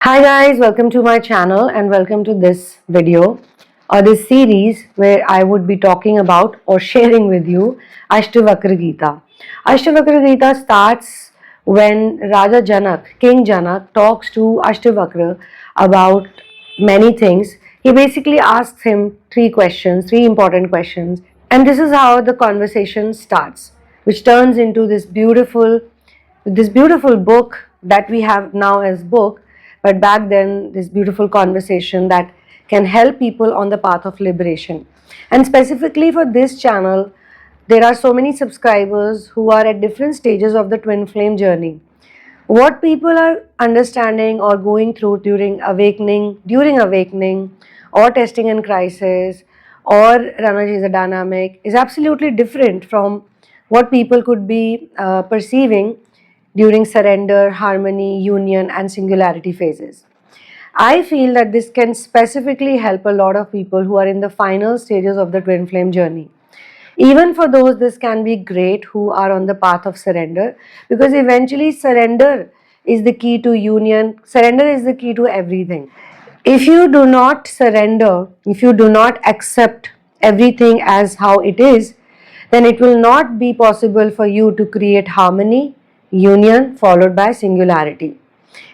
Hi guys, welcome to my channel and welcome to this video or this series where I would be talking about or sharing with you Ashtavakra Gita. Ashtavakra Gita starts when Raja Janak, King Janak, talks to Ashtavakra about many things. He basically asks him three important questions, and this is how the conversation starts, which turns into this beautiful book that we have now as book, but back then this beautiful conversation that can help people on the path of liberation. And specifically for this channel, there are so many subscribers who are at different stages of the twin flame journey. What people are understanding or going through during awakening or testing and crisis or Ranaji's dynamic is absolutely different from what people could be perceiving during surrender, harmony, union, and singularity phases. I feel that this can specifically help a lot of people who are in the final stages of the twin flame journey. Even for those, this can be great who are on the path of surrender, because eventually surrender is the key to union, surrender is the key to everything. If you do not surrender, if you do not accept everything as how it is, then it will not be possible for you to create harmony, union, followed by singularity.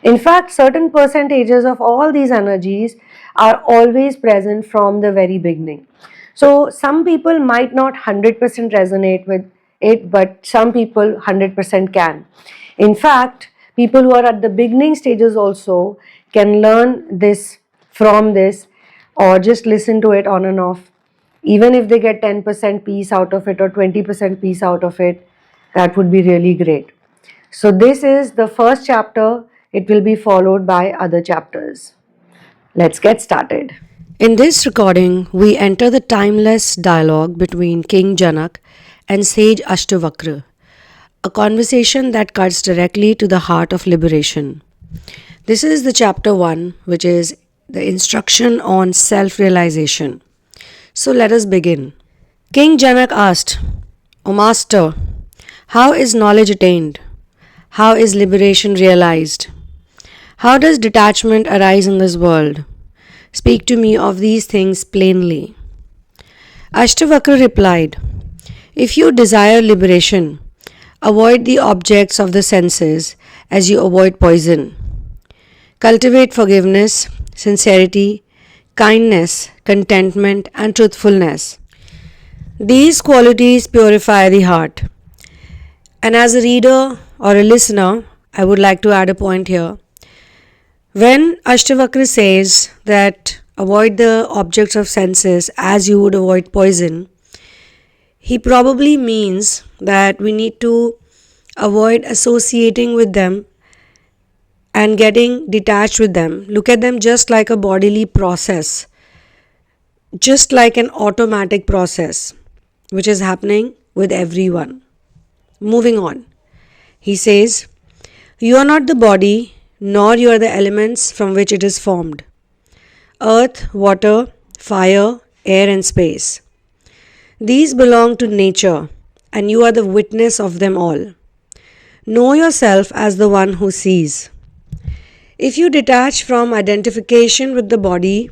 In fact, certain percentages of all these energies are always present from the very beginning. So, some people might not 100% resonate with it, but some people 100% can. In fact, people who are at the beginning stages also can learn this from this or just listen to it on and off. Even if they get 10% peace out of it or 20% peace out of it, that would be really great. So, this is the first chapter. It will be followed by other chapters. Let's get started. In this recording, we enter the timeless dialogue between King Janak and Sage Ashtavakra, a conversation that cuts directly to the heart of liberation. This is the chapter 1, which is the instruction on self-realization. So let us begin. King Janak asked, "O Master, how is knowledge attained? How is liberation realized? How does detachment arise in this world? Speak to me of these things plainly." Ashtavakra replied, "If you desire liberation, avoid the objects of the senses as you avoid poison. Cultivate forgiveness, sincerity, kindness, contentment, and truthfulness. These qualities purify the heart." And as a reader or a listener, I would like to add a point here. When Ashtavakra says that avoid the objects of senses as you would avoid poison, he probably means that we need to avoid associating with them and getting detached with them. Look at them just like a bodily process, just like an automatic process, which is happening with everyone. Moving on. He says, "You are not the body, nor you are the elements from which it is formed. Earth, water, fire, air and space. These belong to nature, and you are the witness of them all. Know yourself as the one who sees. If you detach from identification with the body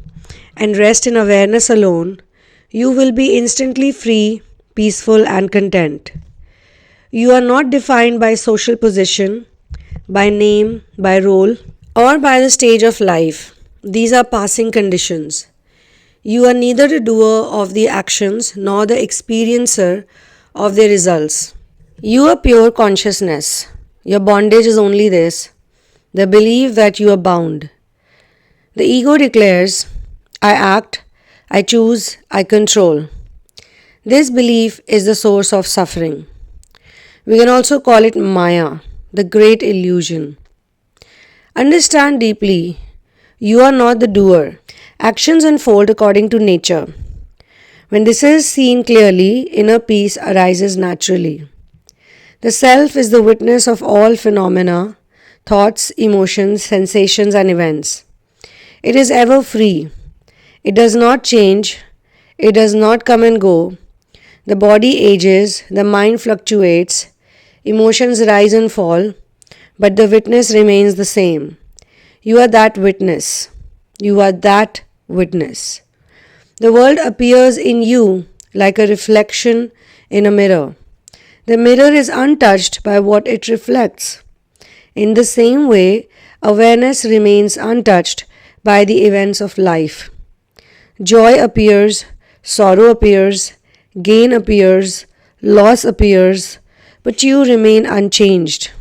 and rest in awareness alone, you will be instantly free, peaceful and content. You are not defined by social position, by name, by role, or by the stage of life. These are passing conditions. You are neither the doer of the actions nor the experiencer of their results. You are pure consciousness. Your bondage is only this, the belief that you are bound. The ego declares, I act, I choose, I control. This belief is the source of suffering. We can also call it Maya, the great illusion. Understand deeply, you are not the doer. Actions unfold according to nature. When this is seen clearly, inner peace arises naturally. The self is the witness of all phenomena, thoughts, emotions, sensations and events. It is ever free. It does not change. It does not come and go. The body ages, the mind fluctuates, emotions rise and fall, but the witness remains the same. You are that witness. You are that witness. The world appears in you like a reflection in a mirror. The mirror is untouched by what it reflects. In the same way, awareness remains untouched by the events of life. Joy appears, sorrow appears, gain appears, loss appears, but you remain unchanged.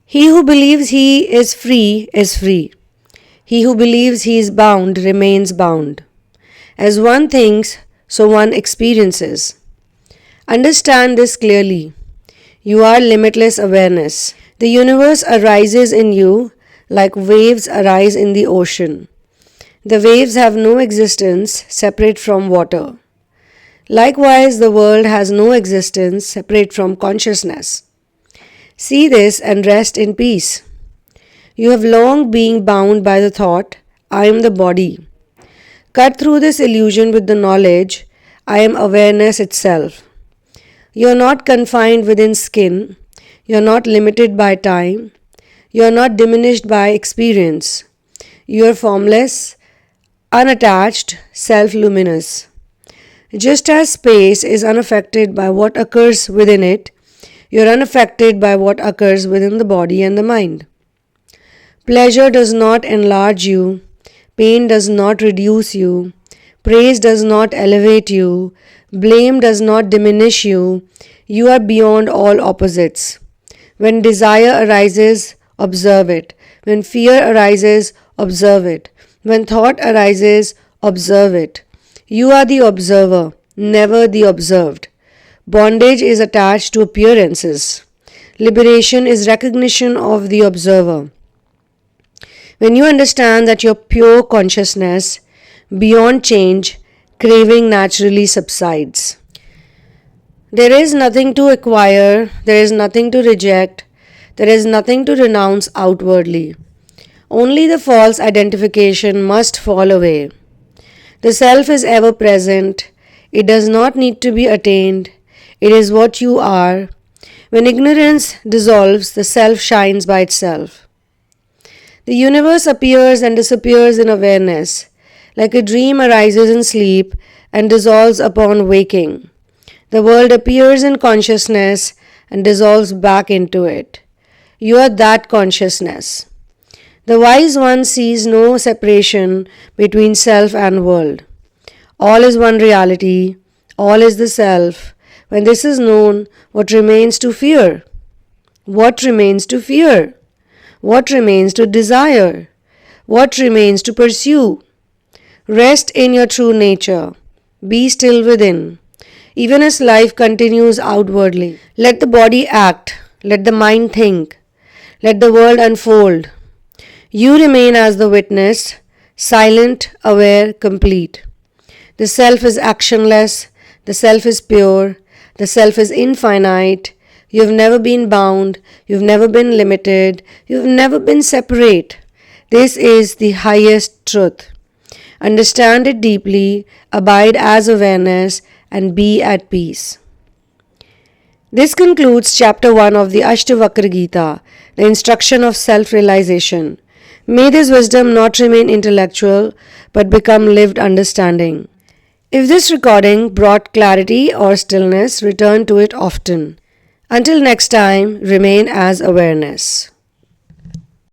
He who believes he is free is free. He who believes he is bound remains bound. As one thinks, so one experiences. Understand this clearly. You are limitless awareness. The universe arises in you like waves arise in the ocean. The waves have no existence separate from water. Likewise, the world has no existence separate from consciousness. See this and rest in peace. You have long been bound by the thought, I am the body. Cut through this illusion with the knowledge, I am awareness itself. You are not confined within skin. You are not limited by time. You are not diminished by experience. You are formless, unattached, self-luminous. Just as space is unaffected by what occurs within it, you are unaffected by what occurs within the body and the mind. Pleasure does not enlarge you. Pain does not reduce you. Praise does not elevate you. Blame does not diminish you. You are beyond all opposites. When desire arises, observe it. When fear arises, observe it. When thought arises, observe it. You are the observer, never the observed. Bondage is attached to appearances. Liberation is recognition of the observer. When you understand that your pure consciousness, beyond change, craving naturally subsides. There is nothing to acquire, there is nothing to reject, there is nothing to renounce outwardly. Only the false identification must fall away. The self is ever present, it does not need to be attained, it is what you are. When ignorance dissolves, the self shines by itself. The universe appears and disappears in awareness, like a dream arises in sleep and dissolves upon waking. The world appears in consciousness and dissolves back into it. You are that consciousness. The wise one sees no separation between self and world. All is one reality, all is the self. When this is known, what remains to fear? What remains to fear? What remains to desire? What remains to pursue? Rest in your true nature. Be still within. Even as life continues outwardly, let the body act, let the mind think, let the world unfold. You remain as the witness, silent, aware, complete. The self is actionless, the self is pure, the self is infinite. You have never been bound, you have never been limited, you have never been separate. This is the highest truth. Understand it deeply, abide as awareness, and be at peace. This concludes chapter 1 of the Ashtavakra Gita, the instruction of self-realization. May this wisdom not remain intellectual, but become lived understanding. If this recording brought clarity or stillness, return to it often. Until next time, remain as awareness.